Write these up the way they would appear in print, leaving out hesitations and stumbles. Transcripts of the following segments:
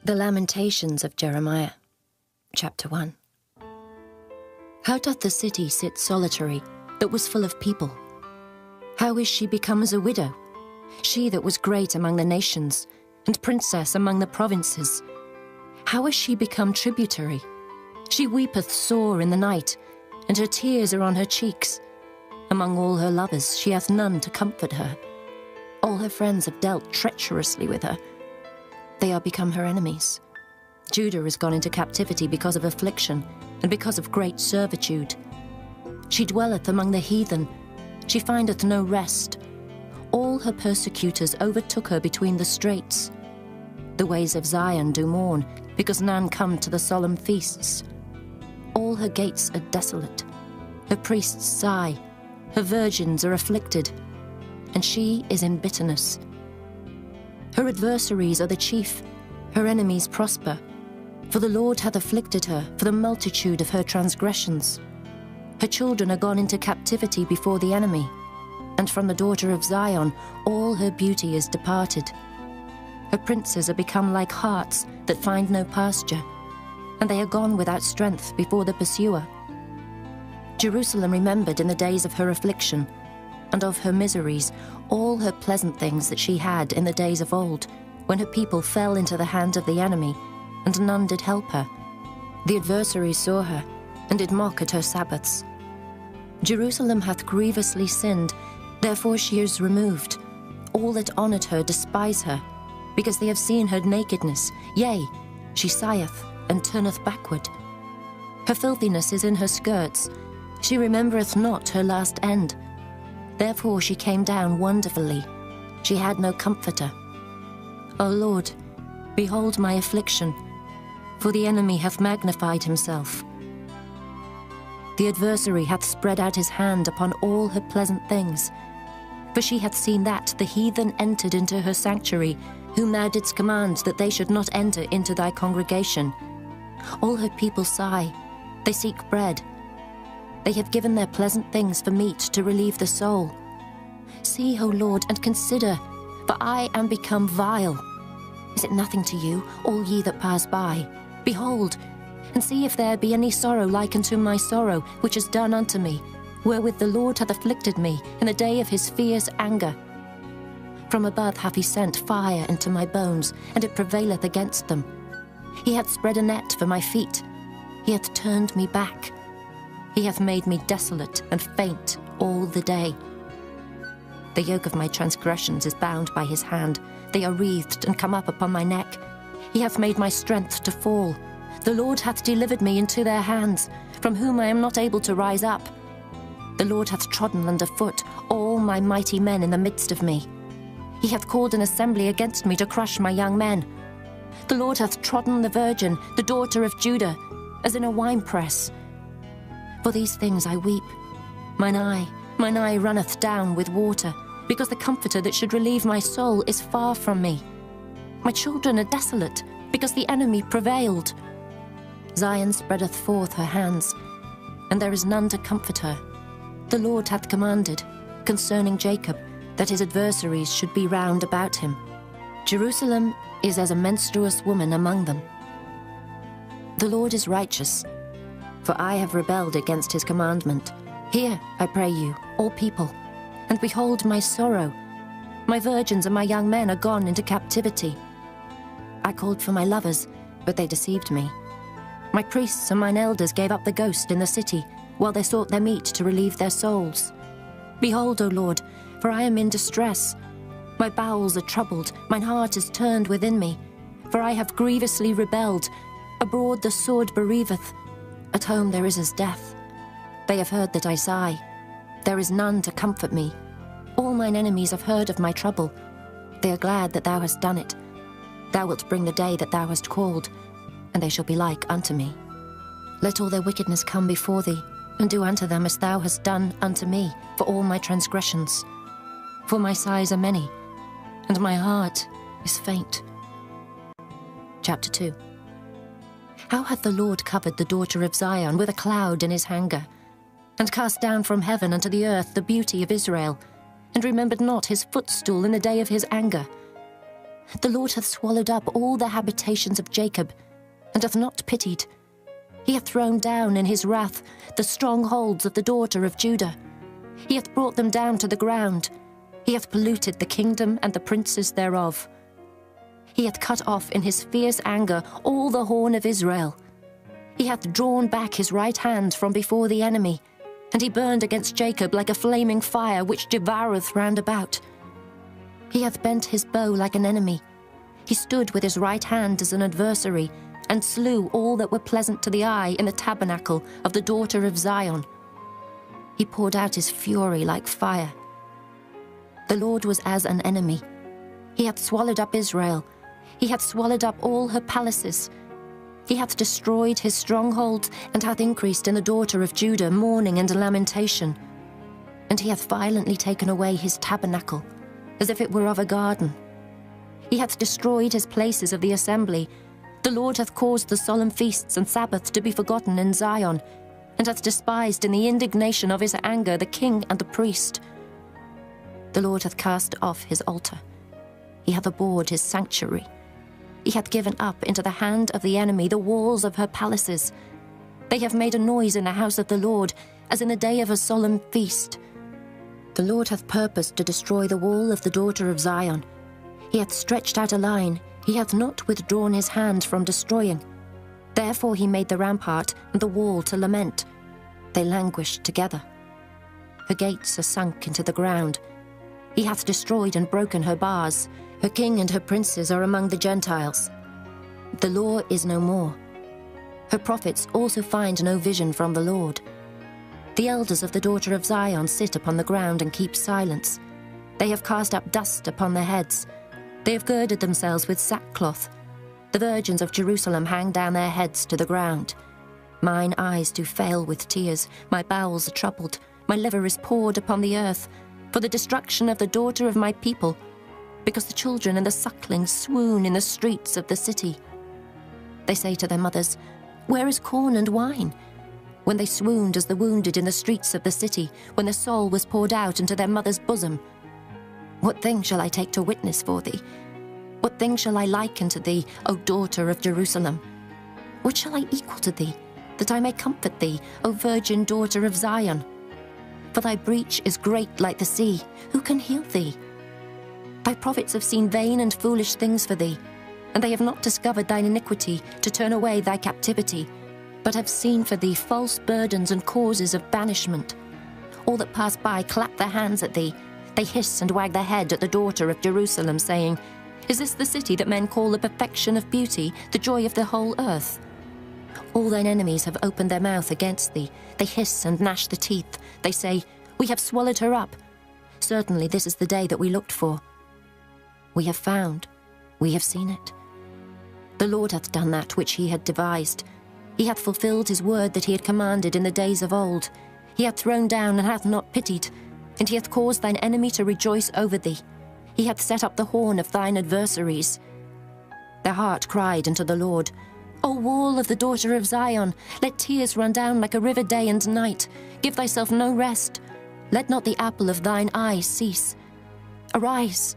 The Lamentations of Jeremiah, chapter 1. How doth the city sit solitary, that was full of people? How is she become as a widow, she that was great among the nations, and princess among the provinces? How is she become tributary? She weepeth sore in the night, and her tears are on her cheeks. Among all her lovers she hath none to comfort her. All her friends have dealt treacherously with her. They are become her enemies. Judah is gone into captivity because of affliction, and because of great servitude. She dwelleth among the heathen, she findeth no rest. All her persecutors overtook her between the straits. The ways of Zion do mourn, because none come to the solemn feasts. All her gates are desolate, her priests sigh, her virgins are afflicted, and she is in bitterness. Her adversaries are the chief, her enemies prosper. For the Lord hath afflicted her for the multitude of her transgressions. Her children are gone into captivity before the enemy, and from the daughter of Zion all her beauty is departed. Her princes are become like harts that find no pasture, and they are gone without strength before the pursuer. Jerusalem remembered in the days of her affliction, and of her miseries, all her pleasant things that she had in the days of old, when her people fell into the hand of the enemy, and none did help her. The adversaries saw her, and did mock at her Sabbaths. Jerusalem hath grievously sinned, therefore she is removed. All that honoured her despise her, because they have seen her nakedness. Yea, she sigheth, and turneth backward. Her filthiness is in her skirts, she remembereth not her last end. Therefore she came down wonderfully, she had no comforter. O Lord, behold my affliction, for the enemy hath magnified himself. The adversary hath spread out his hand upon all her pleasant things. For she hath seen that the heathen entered into her sanctuary, whom thou didst command that they should not enter into thy congregation. All her people sigh, they seek bread. They have given their pleasant things for meat to relieve the soul. See, O Lord, and consider, for I am become vile. Is it nothing to you, all ye that pass by? Behold, and see if there be any sorrow like unto my sorrow, which is done unto me, wherewith the Lord hath afflicted me in the day of his fierce anger. From above hath he sent fire into my bones, and it prevaileth against them. He hath spread a net for my feet, he hath turned me back. He hath made me desolate and faint all the day. The yoke of my transgressions is bound by his hand. They are wreathed and come up upon my neck. He hath made my strength to fall. The Lord hath delivered me into their hands, from whom I am not able to rise up. The Lord hath trodden under foot all my mighty men in the midst of me. He hath called an assembly against me to crush my young men. The Lord hath trodden the virgin, the daughter of Judah, as in a winepress. For these things I weep. Mine eye runneth down with water, because the comforter that should relieve my soul is far from me. My children are desolate, because the enemy prevailed. Zion spreadeth forth her hands, and there is none to comfort her. The Lord hath commanded, concerning Jacob, that his adversaries should be round about him. Jerusalem is as a menstruous woman among them. The Lord is righteous, for I have rebelled against his commandment. Hear, I pray you, all people, and behold my sorrow. My virgins and my young men are gone into captivity. I called for my lovers, but they deceived me. My priests and mine elders gave up the ghost in the city, while they sought their meat to relieve their souls. Behold, O Lord, for I am in distress. My bowels are troubled, mine heart is turned within me, for I have grievously rebelled. Abroad the sword bereaveth, at home there is as death. They have heard that I sigh. There is none to comfort me. All mine enemies have heard of my trouble. They are glad that thou hast done it. Thou wilt bring the day that thou hast called, and they shall be like unto me. Let all their wickedness come before thee, and do unto them as thou hast done unto me for all my transgressions. For my sighs are many, and my heart is faint. Chapter 2. How hath the Lord covered the daughter of Zion with a cloud in his anger, and cast down from heaven unto the earth the beauty of Israel, and remembered not his footstool in the day of his anger. The Lord hath swallowed up all the habitations of Jacob, and hath not pitied. He hath thrown down in his wrath the strongholds of the daughter of Judah. He hath brought them down to the ground. He hath polluted the kingdom and the princes thereof. He hath cut off in his fierce anger all the horn of Israel. He hath drawn back his right hand from before the enemy, and he burned against Jacob like a flaming fire which devoureth round about. He hath bent his bow like an enemy. He stood with his right hand as an adversary, and slew all that were pleasant to the eye in the tabernacle of the daughter of Zion. He poured out his fury like fire. The Lord was as an enemy. He hath swallowed up Israel. He hath swallowed up all her palaces. He hath destroyed his strongholds, and hath increased in the daughter of Judah mourning and lamentation. And he hath violently taken away his tabernacle, as if it were of a garden. He hath destroyed his places of the assembly. The Lord hath caused the solemn feasts and Sabbaths to be forgotten in Zion, and hath despised in the indignation of his anger the king and the priest. The Lord hath cast off his altar. He hath abhorred his sanctuary. He hath given up into the hand of the enemy the walls of her palaces. They have made a noise in the house of the Lord, as in the day of a solemn feast. The Lord hath purposed to destroy the wall of the daughter of Zion. He hath stretched out a line. He hath not withdrawn his hand from destroying. Therefore he made the rampart and the wall to lament. They languished together. Her gates are sunk into the ground. He hath destroyed and broken her bars. Her king and her princes are among the Gentiles. The law is no more. Her prophets also find no vision from the Lord. The elders of the daughter of Zion sit upon the ground and keep silence. They have cast up dust upon their heads. They have girded themselves with sackcloth. The virgins of Jerusalem hang down their heads to the ground. Mine eyes do fail with tears. My bowels are troubled. My liver is poured upon the earth, for the destruction of the daughter of my people, because the children and the sucklings swoon in the streets of the city. They say to their mothers, Where is corn and wine? When they swooned as the wounded in the streets of the city, when their soul was poured out into their mother's bosom. What thing shall I take to witness for thee? What thing shall I liken to thee, O daughter of Jerusalem? What shall I equal to thee, that I may comfort thee, O virgin daughter of Zion? For thy breach is great like the sea. Who can heal thee? Thy prophets have seen vain and foolish things for thee, and they have not discovered thine iniquity to turn away thy captivity, but have seen for thee false burdens and causes of banishment. All that pass by clap their hands at thee. They hiss and wag their head at the daughter of Jerusalem, saying, Is this the city that men call the perfection of beauty, the joy of the whole earth? All thine enemies have opened their mouth against thee. They hiss and gnash the teeth. They say, We have swallowed her up. Certainly this is the day that we looked for. We have found, we have seen it. The Lord hath done that which he had devised. He hath fulfilled his word that he had commanded in the days of old. He hath thrown down and hath not pitied, and he hath caused thine enemy to rejoice over thee. He hath set up the horn of thine adversaries. Their heart cried unto the Lord, O wall of the daughter of Zion, let tears run down like a river day and night. Give thyself no rest. Let not the apple of thine eye cease. Arise,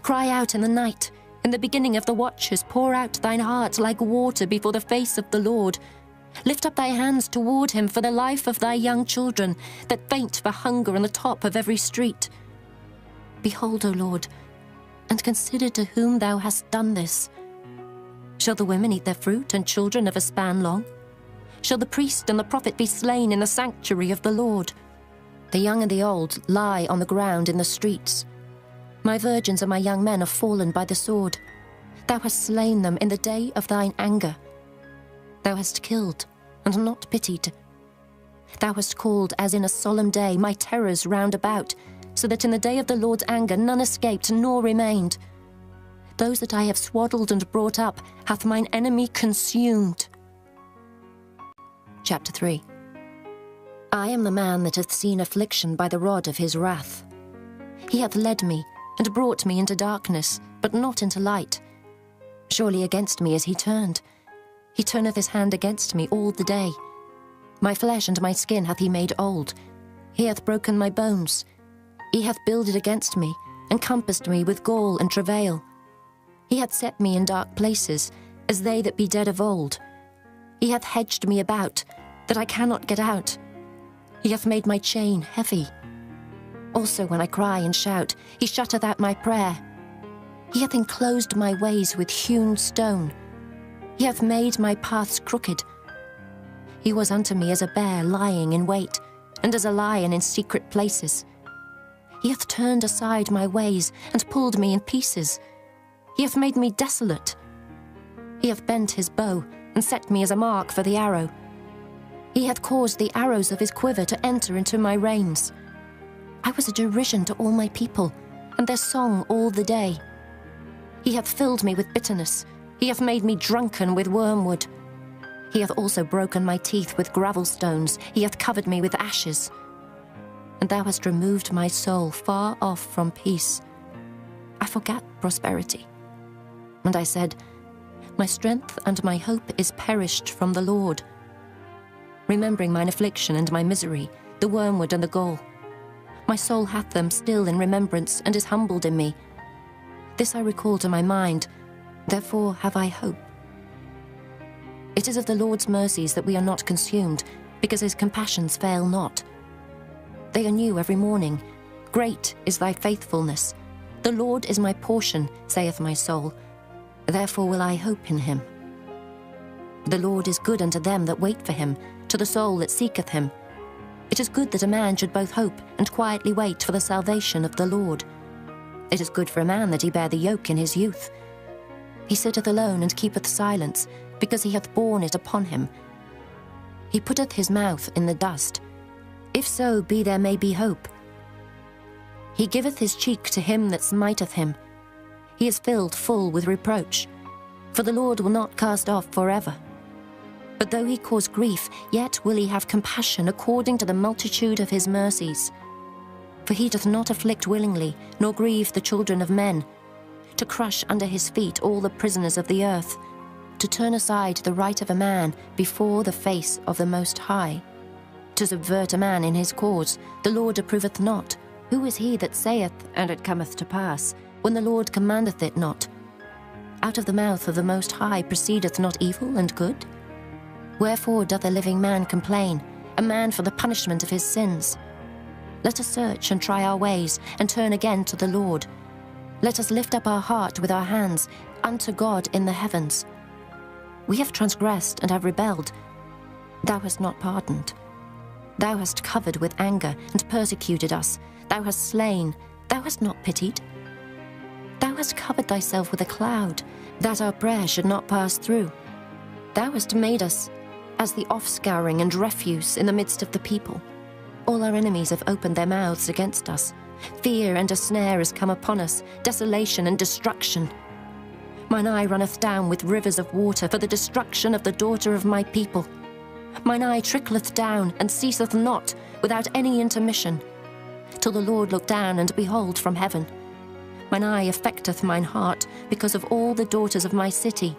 cry out in the night. In the beginning of the watches, pour out thine heart like water before the face of the Lord. Lift up thy hands toward him for the life of thy young children, that faint for hunger on the top of every street. Behold, O Lord, and consider to whom thou hast done this. Shall the women eat their fruit, and children of a span long? Shall the priest and the prophet be slain in the sanctuary of the Lord? The young and the old lie on the ground in the streets. My virgins and my young men are fallen by the sword. Thou hast slain them in the day of thine anger. Thou hast killed, and not pitied. Thou hast called, as in a solemn day, my terrors round about, so that in the day of the Lord's anger none escaped nor remained. Those that I have swaddled and brought up hath mine enemy consumed. Chapter 3. I am the man that hath seen affliction by the rod of his wrath. He hath led me, and brought me into darkness, but not into light. Surely against me is he turned. He turneth his hand against me all the day. My flesh and my skin hath he made old. He hath broken my bones. He hath builded against me, and compassed me with gall and travail. He He hath set me in dark places, as they that be dead of old. He hath hedged me about, that I cannot get out. He hath made my chain heavy. Also when I cry and shout, he shutteth out my prayer. He hath enclosed my ways with hewn stone. He hath made my paths crooked. He was unto me as a bear lying in wait, and as a lion in secret places. He hath turned aside my ways, and pulled me in pieces. He hath made me desolate. He hath bent his bow, and set me as a mark for the arrow. He hath caused the arrows of his quiver to enter into my reins. I was a derision to all my people, and their song all the day. He hath filled me with bitterness. He hath made me drunken with wormwood. He hath also broken my teeth with gravel stones. He hath covered me with ashes. And thou hast removed my soul far off from peace. I forgat prosperity. And I said, my strength and my hope is perished from the Lord. Remembering mine affliction and my misery, the wormwood and the gall. My soul hath them still in remembrance, and is humbled in me. This I recall to my mind, therefore have I hope. It is of the Lord's mercies that we are not consumed, because his compassions fail not. They are new every morning. Great is thy faithfulness. The Lord is my portion, saith my soul. Therefore will I hope in him. The Lord is good unto them that wait for him, to the soul that seeketh him. It is good that a man should both hope and quietly wait for the salvation of the Lord. It is good for a man that he bear the yoke in his youth. He sitteth alone and keepeth silence, because he hath borne it upon him. He putteth his mouth in the dust. If so be there may be hope. He giveth his cheek to him that smiteth him. He is filled full with reproach. For the Lord will not cast off forever. But though he cause grief, yet will he have compassion according to the multitude of his mercies. For he doth not afflict willingly, nor grieve the children of men, to crush under his feet all the prisoners of the earth, to turn aside the right of a man before the face of the Most High. To subvert a man in his cause, the Lord approveth not. Who is he that saith, and it cometh to pass, when the Lord commandeth it not? Out of the mouth of the Most High proceedeth not evil and good? Wherefore doth a living man complain, a man for the punishment of his sins? Let us search and try our ways, and turn again to the Lord. Let us lift up our heart with our hands unto God in the heavens. We have transgressed and have rebelled. Thou hast not pardoned. Thou hast covered with anger and persecuted us. Thou hast slain. Thou hast not pitied. Thou hast covered thyself with a cloud, that our prayer should not pass through. Thou hast made us as the offscouring and refuse in the midst of the people. All our enemies have opened their mouths against us. Fear and a snare is come upon us, desolation and destruction. Mine eye runneth down with rivers of water for the destruction of the daughter of my people. Mine eye trickleth down and ceaseth not without any intermission, till the Lord look down and behold from heaven. Mine eye affecteth mine heart because of all the daughters of my city.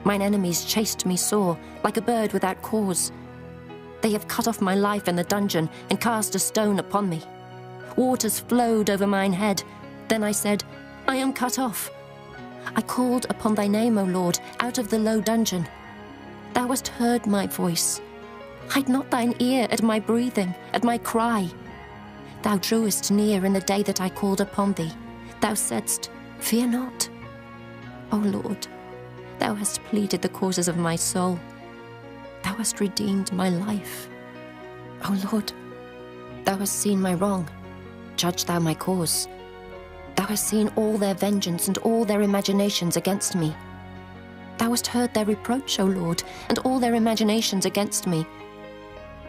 Mine enemies chased me sore, like a bird without cause. They have cut off my life in the dungeon, and cast a stone upon me. Waters flowed over mine head. Then I said, I am cut off. I called upon thy name, O Lord, out of the low dungeon. Thou hast heard my voice. Hide not thine ear at my breathing, at my cry. Thou drewest near in the day that I called upon thee. Thou saidst, fear not. O Lord, thou hast pleaded the causes of my soul. Thou hast redeemed my life. O Lord, thou hast seen my wrong. Judge thou my cause. Thou hast seen all their vengeance and all their imaginations against me. Thou hast heard their reproach, O Lord, and all their imaginations against me.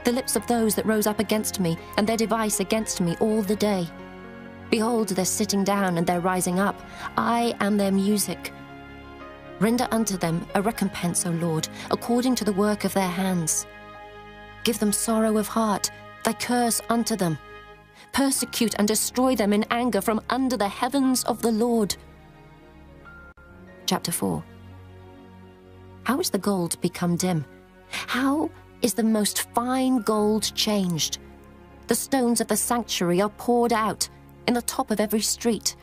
The lips of those that rose up against me, and their device against me all the day. Behold, their sitting down and their rising up. I am their music. Render unto them a recompense, O Lord, according to the work of their hands. Give them sorrow of heart, thy curse unto them. Persecute and destroy them in anger from under the heavens of the Lord. Chapter 4. How is the gold become dim? How is the most fine gold changed? The stones of the sanctuary are poured out in the top of every street.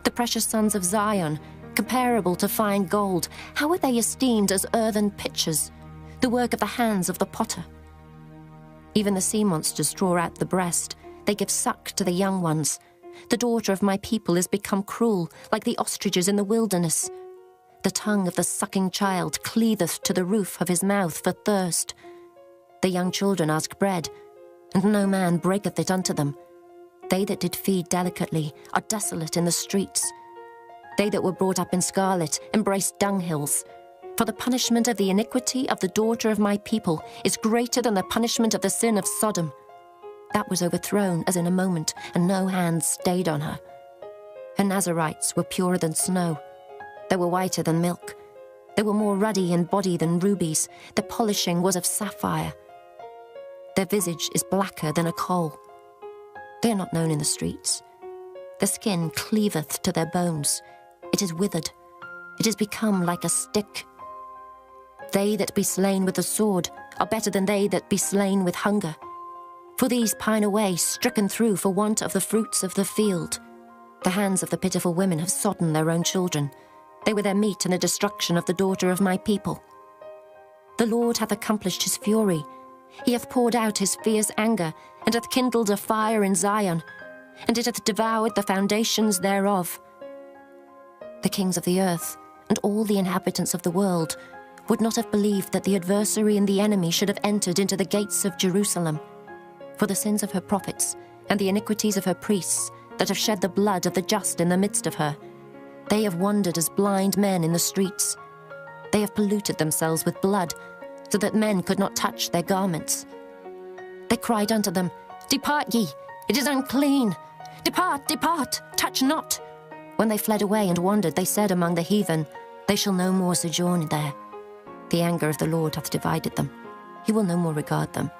The precious sons of Zion comparable to fine gold, how are they esteemed as earthen pitchers, the work of the hands of the potter? Even the sea monsters draw out the breast. They give suck to the young ones. The daughter of my people is become cruel, like the ostriches in the wilderness. The tongue of the sucking child cleaveth to the roof of his mouth for thirst. The young children ask bread, and no man breaketh it unto them. They that did feed delicately are desolate in the streets. They that were brought up in scarlet embrace dunghills. For the punishment of the iniquity of the daughter of my people is greater than the punishment of the sin of Sodom. That was overthrown as in a moment, and no hand stayed on her. Her Nazarites were purer than snow. They were whiter than milk. They were more ruddy in body than rubies. Their polishing was of sapphire. Their visage is blacker than a coal. They are not known in the streets. Their skin cleaveth to their bones. It is withered. It is become like a stick. They that be slain with the sword are better than they that be slain with hunger. For these pine away, stricken through for want of the fruits of the field. The hands of the pitiful women have sodden their own children. They were their meat in the destruction of the daughter of my people. The Lord hath accomplished his fury. He hath poured out his fierce anger, and hath kindled a fire in Zion, and it hath devoured the foundations thereof. The kings of the earth, and all the inhabitants of the world, would not have believed that the adversary and the enemy should have entered into the gates of Jerusalem. For the sins of her prophets, and the iniquities of her priests, that have shed the blood of the just in the midst of her, they have wandered as blind men in the streets. They have polluted themselves with blood, so that men could not touch their garments. They cried unto them, Depart ye, it is unclean. Depart, depart, touch not. When they fled away and wandered, they said among the heathen, They shall no more sojourn there. The anger of the Lord hath divided them. He will no more regard them.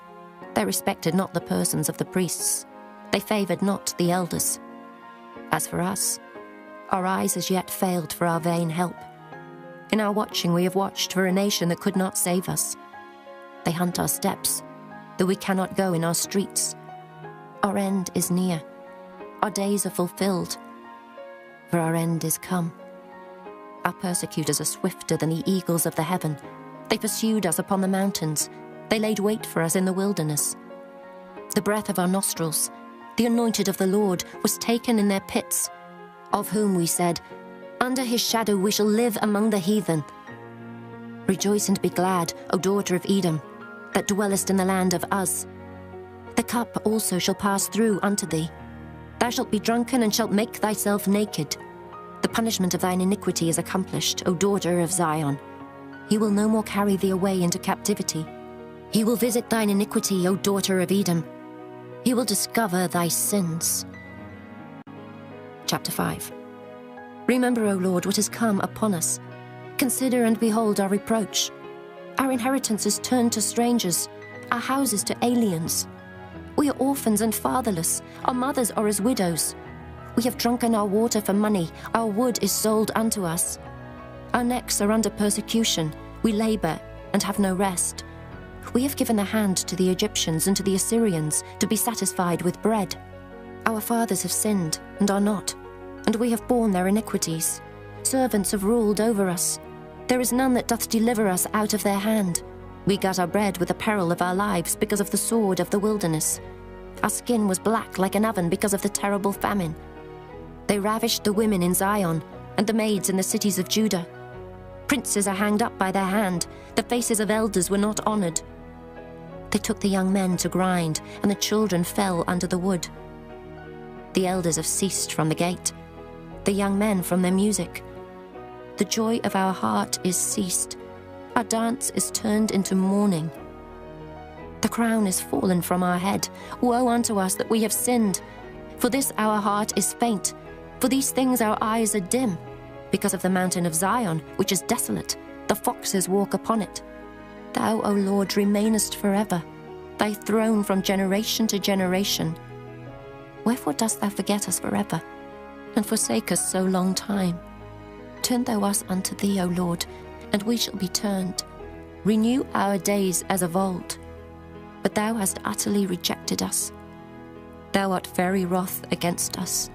They respected not the persons of the priests. They favoured not the elders. As for us, our eyes as yet failed for our vain help. In our watching we have watched for a nation that could not save us. They hunt our steps, though we cannot go in our streets. Our end is near. Our days are fulfilled, for our end is come. Our persecutors are swifter than the eagles of the heaven. They pursued us upon the mountains. They laid wait for us in the wilderness. The breath of our nostrils, the anointed of the Lord, was taken in their pits, of whom we said, Under his shadow we shall live among the heathen. Rejoice and be glad, O daughter of Edom, that dwellest in the land of Uz. The cup also shall pass through unto thee. Thou shalt be drunken and shalt make thyself naked. The punishment of thine iniquity is accomplished, O daughter of Zion. He will no more carry thee away into captivity. He will visit thine iniquity, O daughter of Edom. He will discover thy sins. Chapter 5. Remember, O Lord, what is come upon us. Consider and behold our reproach. Our inheritance is turned to strangers, our houses to aliens. We are orphans and fatherless. Our mothers are as widows. We have drunken our water for money. Our wood is sold unto us. Our necks are under persecution. We labor and have no rest. We have given the hand to the Egyptians and to the Assyrians to be satisfied with bread. Our fathers have sinned and are not, and we have borne their iniquities. Servants have ruled over us. There is none that doth deliver us out of their hand. We got our bread with the peril of our lives because of the sword of the wilderness. Our skin was black like an oven because of the terrible famine. They ravished the women in Zion and the maids in the cities of Judah. Princes are hanged up by their hand. The faces of elders were not honored. They took the young men to grind, and the children fell under the wood. The elders have ceased from the gate, the young men from their music. The joy of our heart is ceased. Our dance is turned into mourning. The crown is fallen from our head. Woe unto us that we have sinned. For this our heart is faint. For these things our eyes are dim. Because of the mountain of Zion, which is desolate, the foxes walk upon it. Thou, O Lord, remainest forever, thy throne from generation to generation. Wherefore dost thou forget us forever, and forsake us so long time? Turn thou us unto thee, O Lord, and we shall be turned. Renew our days as of old. But thou hast utterly rejected us. Thou art very wroth against us.